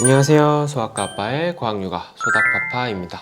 안녕하세요. 소아과 아빠의 과학육아 소닥파파입니다.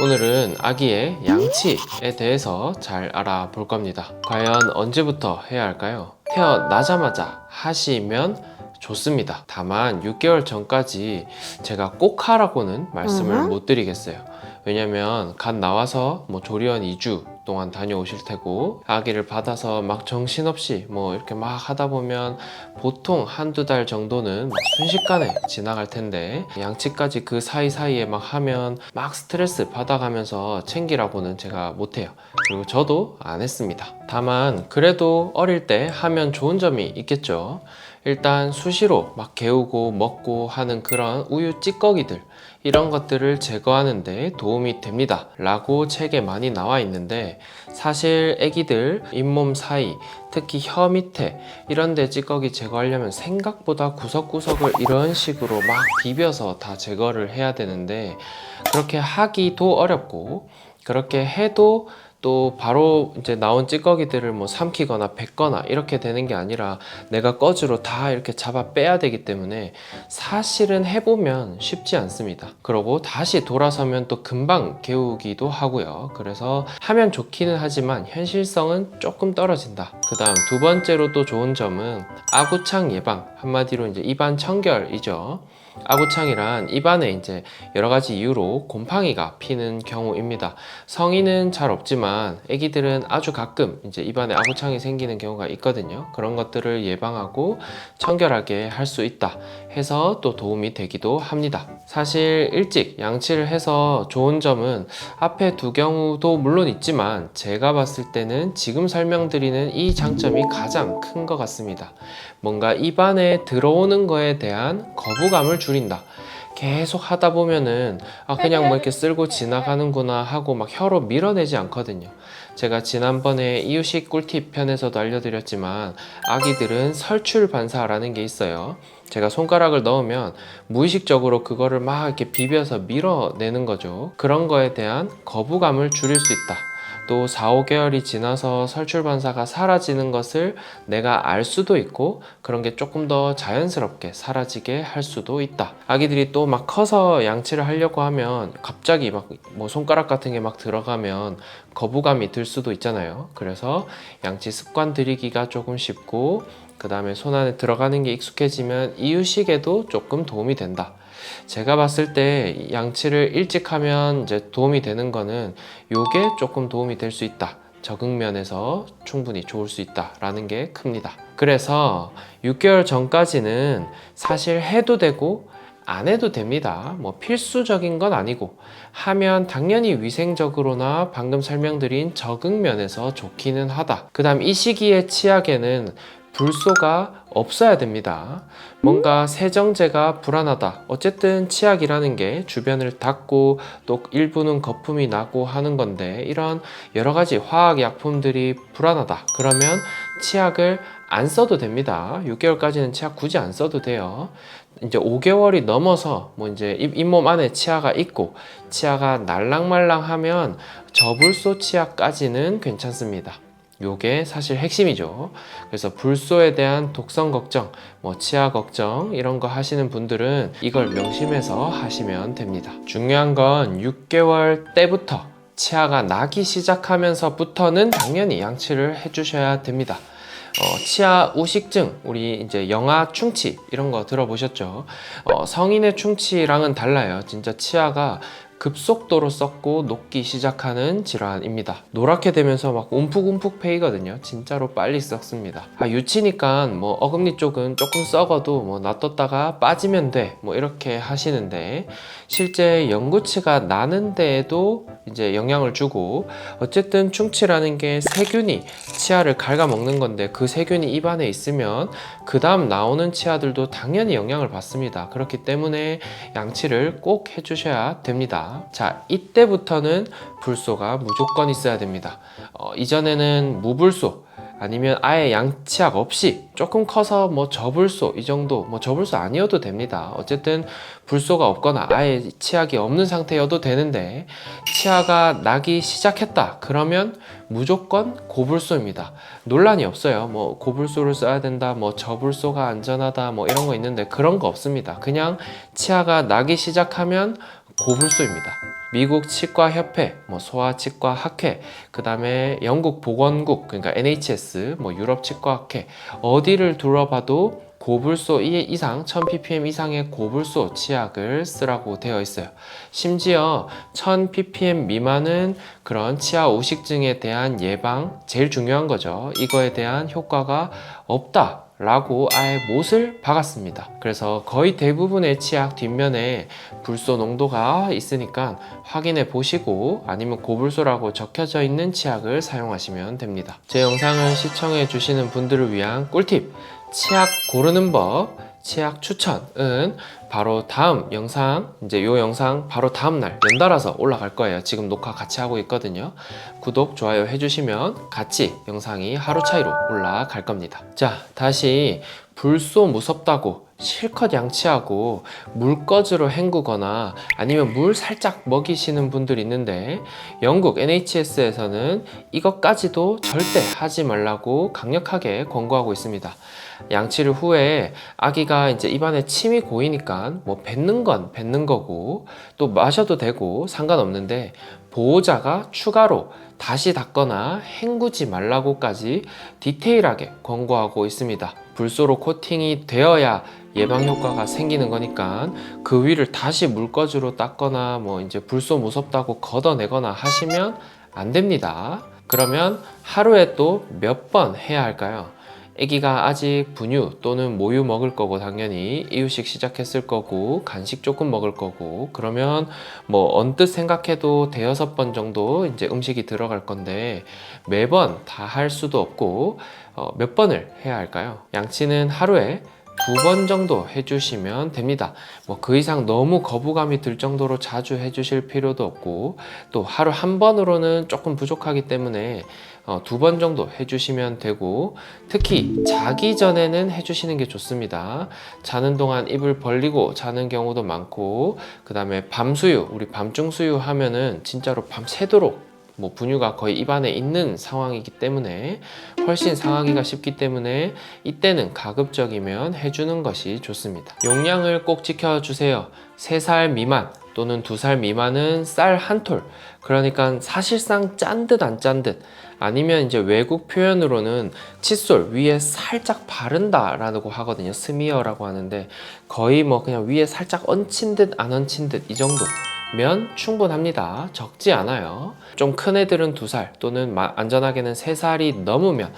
오늘은 아기의 양치에 대해서 잘 알아볼 겁니다. 과연 언제부터 해야 할까요? 태어나자마자 하시면 좋습니다. 다만 6개월 전까지 제가 꼭 하라고는 말씀을 못 드리겠어요. 왜냐면 갓 나와서 조리원 2주 동안 다녀오실 테고, 아기를 받아서 막 정신없이 이렇게 막 하다 보면 보통 한두 달 정도는 순식간에 지나갈 텐데, 양치까지 그 사이사이에 막 하면 막 스트레스 받아가면서 챙기라고는 제가 못해요. 그리고 저도 안 했습니다. 다만 그래도 어릴 때 하면 좋은 점이 있겠죠. 일단 수시로 막 개우고 먹고 하는 그런 우유 찌꺼기들, 이런 것들을 제거하는 데 도움이 됩니다 라고 책에 많이 나와 있는데, 사실 애기들 잇몸 사이, 특히 혀 밑에 이런 데 찌꺼기 제거하려면 생각보다 구석구석을 이런 식으로 막 비벼서 다 제거를 해야 되는데, 그렇게 하기도 어렵고, 그렇게 해도 또 바로 이제 나온 찌꺼기들을 삼키거나 뱉거나 이렇게 되는 게 아니라 내가 꺼즈로 다 이렇게 잡아 빼야 되기 때문에 사실은 해보면 쉽지 않습니다. 그러고 다시 돌아서면 또 금방 개우기도 하고요. 그래서 하면 좋기는 하지만 현실성은 조금 떨어진다. 그 다음 두 번째로 또 좋은 점은 아구창 예방, 한마디로 이제 입안 청결이죠. 아구창이란 입안에 이제 여러 가지 이유로 곰팡이가 피는 경우입니다. 성인은 잘 없지만 아기들은 아주 가끔 이제 입안에 아구창이 생기는 경우가 있거든요. 그런 것들을 예방하고 청결하게 할 수 있다 해서 또 도움이 되기도 합니다. 사실 일찍 양치를 해서 좋은 점은 앞에 두 경우도 물론 있지만, 제가 봤을 때는 지금 설명드리는 이 장점이 가장 큰 것 같습니다. 뭔가 입안에 들어오는 거에 대한 거부감을 줄인다. 계속 하다 보면은 그냥 이렇게 쓸고 지나가는구나 하고 막 혀로 밀어내지 않거든요. 제가 지난번에 이유식 꿀팁 편에서도 알려드렸지만, 아기들은 설출 반사라는 게 있어요. 제가 손가락을 넣으면 무의식적으로 그거를 막 이렇게 비벼서 밀어내는 거죠. 그런 거에 대한 거부감을 줄일 수 있다. 또 4, 5개월이 지나서 설출 반사가 사라지는 것을 내가 알 수도 있고, 그런 게 조금 더 자연스럽게 사라지게 할 수도 있다. 아기들이 또 막 커서 양치를 하려고 하면 갑자기 막 손가락 같은 게 막 들어가면 거부감이 들 수도 있잖아요. 그래서 양치 습관 들이기가 조금 쉽고, 그 다음에 손 안에 들어가는 게 익숙해지면 이유식에도 조금 도움이 된다. 제가 봤을 때 양치를 일찍 하면 이제 도움이 되는 거는 요게 조금 도움이 될 수 있다. 적응 면에서 충분히 좋을 수 있다라는 게 큽니다. 그래서 6개월 전까지는 사실 해도 되고 안 해도 됩니다. 필수적인 건 아니고, 하면 당연히 위생적으로나 방금 설명드린 적응 면에서 좋기는 하다. 그 다음 이 시기의 치약에는 불소가 없어야 됩니다. 뭔가 세정제가 불안하다. 어쨌든 치약이라는 게 주변을 닦고 또 일부는 거품이 나고 하는 건데, 이런 여러 가지 화학약품들이 불안하다. 그러면 치약을 안 써도 됩니다. 6개월까지는 치약 굳이 안 써도 돼요. 이제 5개월이 넘어서 이제 잇몸 안에 치아가 있고 치아가 날랑말랑하면 저불소 치아까지는 괜찮습니다. 요게 사실 핵심이죠. 그래서 불소에 대한 독성 걱정, 치아 걱정 이런 거 하시는 분들은 이걸 명심해서 하시면 됩니다. 중요한 건 6개월 때부터 치아가 나기 시작하면서부터는 당연히 양치를 해주셔야 됩니다. 치아 우식증, 우리 이제 영아 충치 이런 거 들어보셨죠? 성인의 충치랑은 달라요. 진짜 치아가 급속도로 썩고 녹기 시작하는 질환입니다. 노랗게 되면서 막 움푹움푹 패이거든요. 진짜로 빨리 썩습니다. 유치니까 어금니 쪽은 조금 썩어도 놔뒀다가 빠지면 돼 이렇게 하시는데, 실제 연구치가 나는 데에도 이제 영향을 주고, 어쨌든 충치라는 게 세균이 치아를 갉아먹는 건데, 그 세균이 입안에 있으면 그 다음 나오는 치아들도 당연히 영향을 받습니다. 그렇기 때문에 양치를 꼭 해주셔야 됩니다. 자, 이때부터는 불소가 무조건 있어야 됩니다. 이전에는 무불소, 아니면 아예 양치약 없이 조금 커서 뭐 저불소 이 정도, 뭐 저불소 아니어도 됩니다. 어쨌든 불소가 없거나 아예 치약이 없는 상태여도 되는데 치아가 나기 시작했다 그러면 무조건 고불소입니다. 논란이 없어요. 뭐 고불소를 써야 된다, 뭐 저불소가 안전하다, 뭐 이런 거 있는데 그런 거 없습니다. 그냥 치아가 나기 시작하면 고불소입니다. 미국 치과협회, 뭐 소아치과학회, 그 다음에 영국 보건국, 그러니까 NHS, 뭐 유럽치과학회, 어디를 둘러봐도 고불소 이상, 1000ppm 이상의 고불소 치약을 쓰라고 되어 있어요. 심지어 1000ppm 미만은 그런 치아 오식증에 대한 예방, 제일 중요한 거죠. 이거에 대한 효과가 없다 라고 아예 못을 박았습니다. 그래서 거의 대부분의 치약 뒷면에 불소 농도가 있으니까 확인해 보시고 아니면 고불소라고 적혀져 있는 치약을 사용하시면 됩니다. 제 영상을 시청해 주시는 분들을 위한 꿀팁, 치약 고르는 법, 치약 추천은 바로 다음 영상, 이제 요 영상 바로 다음날 연달아서 올라갈 거예요. 지금 녹화 같이 하고 있거든요. 구독, 좋아요 해주시면 같이 영상이 하루 차이로 올라갈 겁니다. 자, 다시 불소 무섭다고 실컷 양치하고 물꺼즈로 헹구거나 아니면 물 살짝 먹이시는 분들 있는데 영국 NHS에서는 이것까지도 절대 하지 말라고 강력하게 권고하고 있습니다. 양치를 후에 아기가 이제 입안에 침이 고이니까 뭐 뱉는 건 뱉는 거고 또 마셔도 되고 상관없는데 보호자가 추가로 다시 닦거나 헹구지 말라고까지 디테일하게 권고하고 있습니다. 불소로 코팅이 되어야 예방 효과가 생기는 거니까 그 위를 다시 물꺼즈로 닦거나 뭐 이제 불소 무섭다고 걷어내거나 하시면 안 됩니다. 그러면 하루에 또 몇 번 해야 할까요? 아기가 아직 분유 또는 모유 먹을 거고 당연히 이유식 시작했을 거고 간식 조금 먹을 거고 그러면 뭐 언뜻 생각해도 대여섯 번 정도 이제 음식이 들어갈 건데 매번 다 할 수도 없고 몇 번을 해야 할까요? 양치는 하루에 2번 정도 해주시면 됩니다. 뭐 그 이상 너무 거부감이 들 정도로 자주 해주실 필요도 없고 또 하루 1번으로는 조금 부족하기 때문에 2번 정도 해주시면 되고 특히 자기 전에는 해주시는 게 좋습니다. 자는 동안 입을 벌리고 자는 경우도 많고 그 다음에 밤수유, 우리 밤중 수유 하면은 진짜로 밤새도록 뭐 분유가 거의 입안에 있는 상황이기 때문에 훨씬 상하기가 쉽기 때문에 이때는 가급적이면 해주는 것이 좋습니다. 용량을 꼭 지켜주세요. 3살 미만 또는 2살 미만은 쌀 한 톨, 그러니까 사실상 짠 듯 안 짠 듯, 아니면 이제 외국 표현으로는 칫솔 위에 살짝 바른다 라고 하거든요. 스미어라고 하는데 거의 뭐 그냥 위에 살짝 얹힌 듯 안 얹힌 듯 이 정도 면 충분합니다. 적지 않아요. 좀 큰 애들은 2살 또는 안전하게는 3살이 넘으면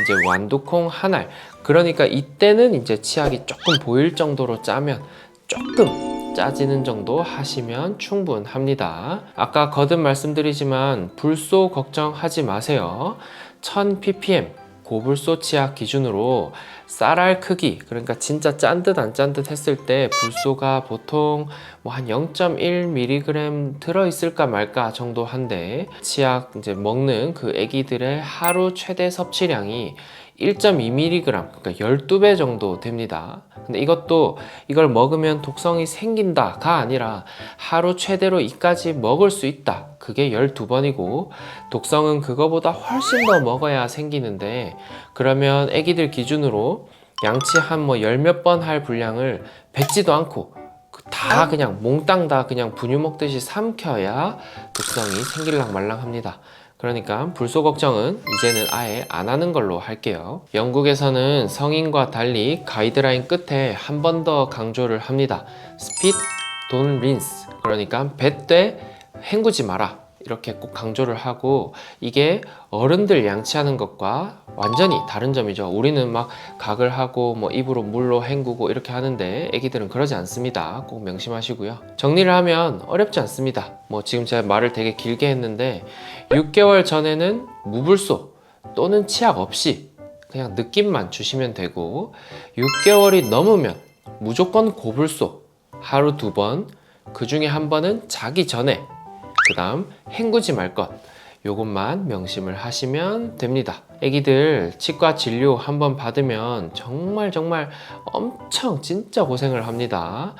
이제 완두콩 한 알, 그러니까 이때는 이제 치약이 조금 보일 정도로 짜면 조금 짜지는 정도 하시면 충분합니다. 아까 거듭 말씀드리지만 불소 걱정하지 마세요. 1000ppm 고불소 치약 기준으로 쌀알 크기, 그러니까 진짜 짠 듯 안 짠 듯 했을 때 불소가 보통 뭐 한 0.1mg 들어있을까 말까 정도 한데 치약 이제 먹는 그 애기들의 하루 최대 섭취량이 1.2mg, 그러니까 12배 정도 됩니다. 근데 이걸 먹으면 독성이 생긴다가 아니라 하루 최대로 이까지 먹을 수 있다. 그게 12번이고 독성은 그거보다 훨씬 더 먹어야 생기는데 그러면 애기들 기준으로 양치 한 뭐 10몇 번 할 분량을 뱉지도 않고 다 그냥 몽땅 다 그냥 분유 먹듯이 삼켜야 독성이 생길랑 말랑 합니다. 그러니까 불소 걱정은 이제는 아예 안 하는 걸로 할게요. 영국에서는 성인과 달리 가이드라인 끝에 한 번 더 강조를 합니다. Spit, don't rinse. 그러니까 뱉되 헹구지 마라. 이렇게 꼭 강조를 하고 이게 어른들 양치하는 것과 완전히 다른 점이죠. 우리는 막 각을 하고 뭐 입으로 물로 헹구고 이렇게 하는데 애기들은 그러지 않습니다. 꼭 명심하시고요. 정리를 하면 어렵지 않습니다. 뭐 지금 제가 말을 되게 길게 했는데 6개월 전에는 무불소 또는 치약 없이 그냥 느낌만 주시면 되고 6개월이 넘으면 무조건 고불소 하루 2번, 그 중에 한 번은 자기 전에, 그 다음 헹구지 말 것, 요것만 명심을 하시면 됩니다. 애기들 치과 진료 한번 받으면 정말 엄청 진짜 고생을 합니다.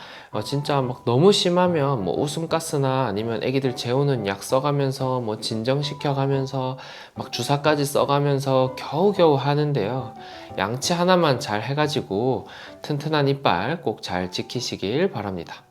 진짜 막 너무 심하면 뭐 웃음가스나 아니면 애기들 재우는 약 써가면서 뭐 진정시켜가면서 막 주사까지 써가면서 겨우겨우 하는데요. 양치 하나만 잘 해가지고 튼튼한 이빨 꼭 잘 지키시길 바랍니다.